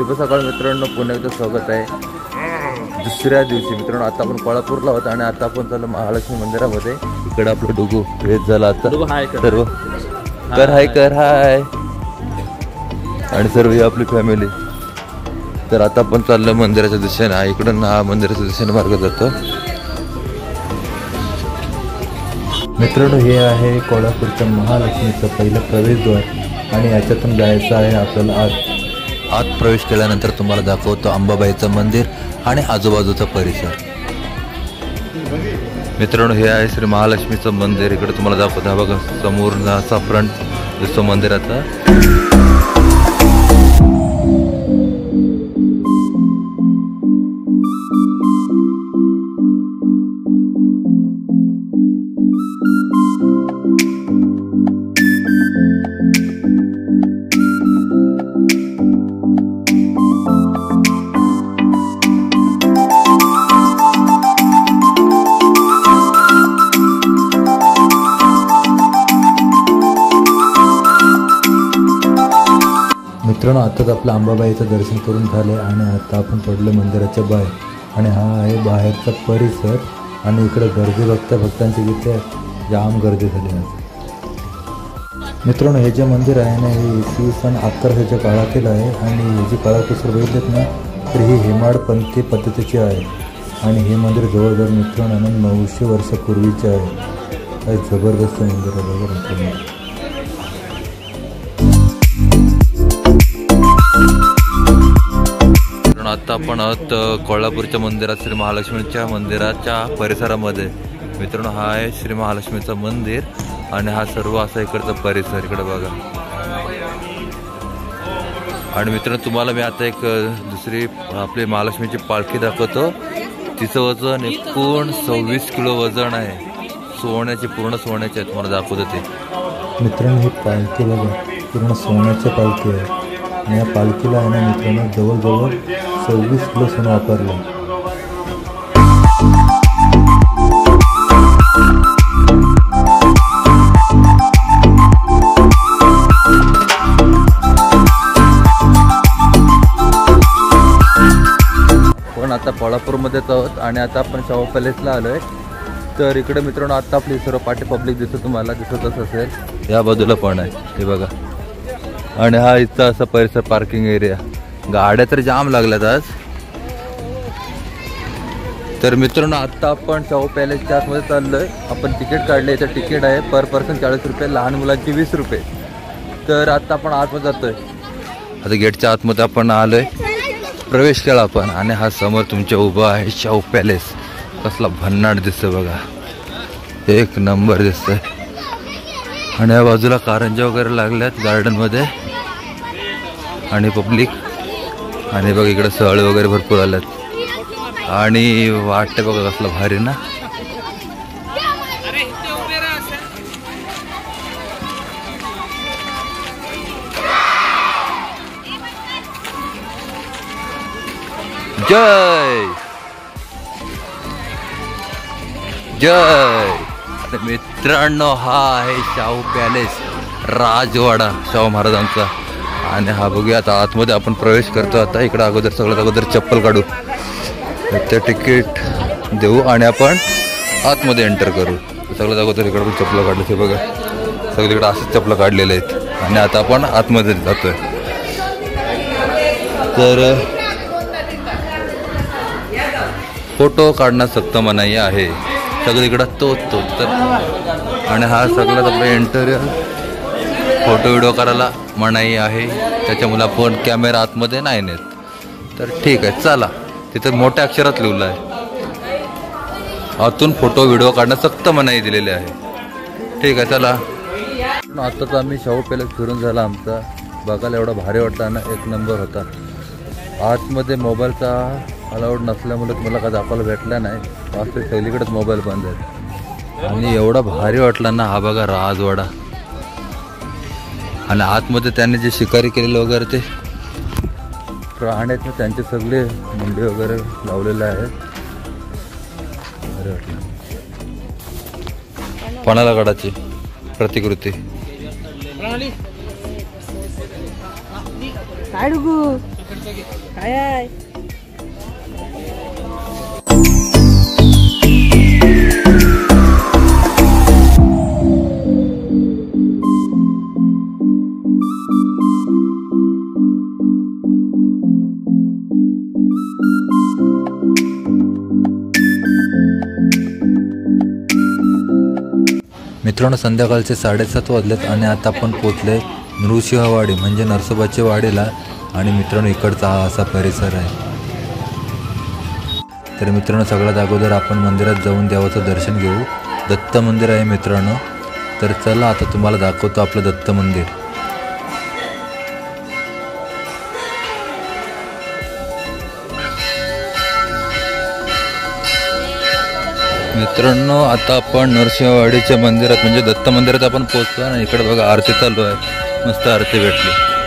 शुभ सकाळ मित्रांनो, पुन्हा एकदा स्वागत आहे दुसऱ्या दिवशी. मित्रांनो आता आपण कोल्हापूरला होतो आणि आता आपण चाललो महालक्ष्मी मंदिरामध्ये. इकडे आपलं डुगू वेज झाला आता सर्व कर हाय आणि सर्व ही आपली फॅमिली. तर आता आपण चाललो मंदिराच्या दिशेने. इकडून हा मंदिराच्या दिशेने मार्ग जातो. मित्रांनो हे आहे कोल्हापूरच्या महालक्ष्मीचं पहिलं प्रवेशद्वार आणि याच्यातून जायचं आहे आपल्याला आत प्रवेश केल्यानंतर तुम्हाला दाखवतो अंबाबाईचं मंदिर आणि आजूबाजूचा परिसर. मित्रांनो हे आहे श्री महालक्ष्मीचं मंदिर. इकडे तुम्हाला दाखवतो बघा समोर असा फ्रंट दिसतो मंदिराचा. मित्रांनो आताच आपलं अंबाबाईचं दर्शन करून झाले आणि आता आपण पडलो मंदिराच्या बाहेर. आणि हा आहे बाहेरचा परिसर आणि इकडे गर्दी भक्तांची तिथे जाम गर्दी झाली आहे. मित्रांनो हे जे मंदिर आहे ना हे इसवी सन 1100च्या काळातील आहे आणि हे जी कलाकुसर बघितलेत ना तर ही हेमाडपंथी पद्धतीची आहे. आणि हे मंदिर जवळजवळ मित्रांनो 900 वर्षापूर्वीचे आहे. काय जबरदस्त मंदिर आहे बघा मित्रांनो. आता आपण आहोत कोल्हापूरच्या मंदिरात श्री महालक्ष्मीच्या मंदिराच्या परिसरामध्ये. मित्रांनो हा आहे श्री महालक्ष्मीचं मंदिर आणि हा सर्व असा इकडचा परिसर इकडे बघा. आणि मित्रांनो तुम्हाला मी आता एक दुसरी आपली महालक्ष्मीची पालखी दाखवतो. तिचं वजन एकूण 26 किलो वजन आहे. सोन्याची पूर्ण सोन्याची आहे. तुम्हाला दाखवतो ते. मित्रांनो ही पालखी बघा पूर्ण सोन्याची पालखी आहे आणि या पालखीला आहे ना मित्रांनो जवळजवळ 26 किलो सोनं वापरलं. पण आता कोल्हापूरमध्येच आहोत आणि आता आपण शाहू पॅलेसला आलोय. तर इकडे मित्रांनो आता आपली सर्व पाठी पब्लिक दिसत तुम्हाला दिसतच असेल. या बाजूला पण आहे हे बघा. आणि हा इथं असा परिसर पार्किंग एरिया. गाड्या तर जाम लागल्यात आज. तर मित्रांनो आता आपण शाहू पॅलेसच्या आतमध्ये चाललोय. आपण तिकीट काढले. याचं तिकीट आहे पर पर्सन 40 रुपये, लहान मुलांची 20 रुपये. तर आता आपण आतमध्ये जातोय. आता गेटच्या आतमध्ये आपण आलोय. प्रवेश केला आपण आणि हा समोर तुमच्या उभा आहे शाहू पॅलेस. कसला भन्नाट दिसतोय बघा. एक नंबर दिसतोय. आणि या बाजूला कारंजा वगैरे लागल्यात गार्डनमध्ये आणि पब्लिक. आणि बघा इकडे सहळ वगैरे भरपूर आल्यात आणि वाटते बघा कसला भारी ना. जय जय. मित्रांनो हा आहे शाहू पॅलेस राजवाडा शाहू महाराजांचा. आणि हा बघूया आता आतमध्ये आपण प्रवेश करतो. आता इकडे अगोदर सगळ्यात अगोदर चप्पल काढू. ते तिकीट देऊ आणि आपण आतमध्ये एंटर करू. सगळ्यात अगोदर इकडे पण चप्पल काढले ते बघा. सगळीकडे असेच चप्पल काढलेले आहेत आणि आता आपण आतमध्ये जातोय. तर फोटो काढणं सक्त मनाई आहे सगळीकडं तो. तर आणि हा सगळ्यात आपला इंटेरियर. फोटो व्हिडिओ करायला मनाई आहे त्याच्यामुळे आपण कॅमेरा आतमध्ये नाही नेत. तर ठीक आहे चला. तिथे मोठ्या अक्षरात लिहिलं आहे आतून फोटो व्हिडिओ काढणं सक्त मनाई दिलेली आहे. ठीक आहे चला. आताच आम्ही शाहू पॅलेस फिरून झाला आमचा. बघायला एवढा भारी वाटला ना. एक नंबर होता. आतमध्ये मोबाईलचा अलाउड नसल्यामुळे मला काय दाखवायला भेटला नाही. वास्तविक सगळीकडेच मोबाईल बंद आहेत. आणि एवढा भारी वाटला ना. हा बघा राजवाडा. आणि आतमध्ये त्यांनी जे शिकारी केलेलं वगैरे ते प्राणी आहेत ना त्यांचे सगळे मुंडे वगैरे लावलेले आहेत. पणालागडाची प्रतिकृती. काय आहे मित्रांनो, संध्याकाळचे 7:30 वाजलेत आणि आता आपण पोचले नृसिंहवाडी म्हणजे नरसोबाच्या वाडीला. आणि मित्रांनो, इकडचा हा असा परिसर आहे. तर मित्रांनो, सगळ्यात अगोदर आपण मंदिरात जाऊन देवाचं दर्शन घेऊ. दत्त मंदिर आहे मित्रांनो. तर चला आता तुम्हाला दाखवतो आपलं दत्त मंदिर. मित्रांनो, आता आपण नरसिंहवाडीच्या मंदिरात म्हणजे दत्त मंदिरात आपण पोहोचलो आणि इकडे बघा आरती चालू आहे. मस्त आरती भेटली.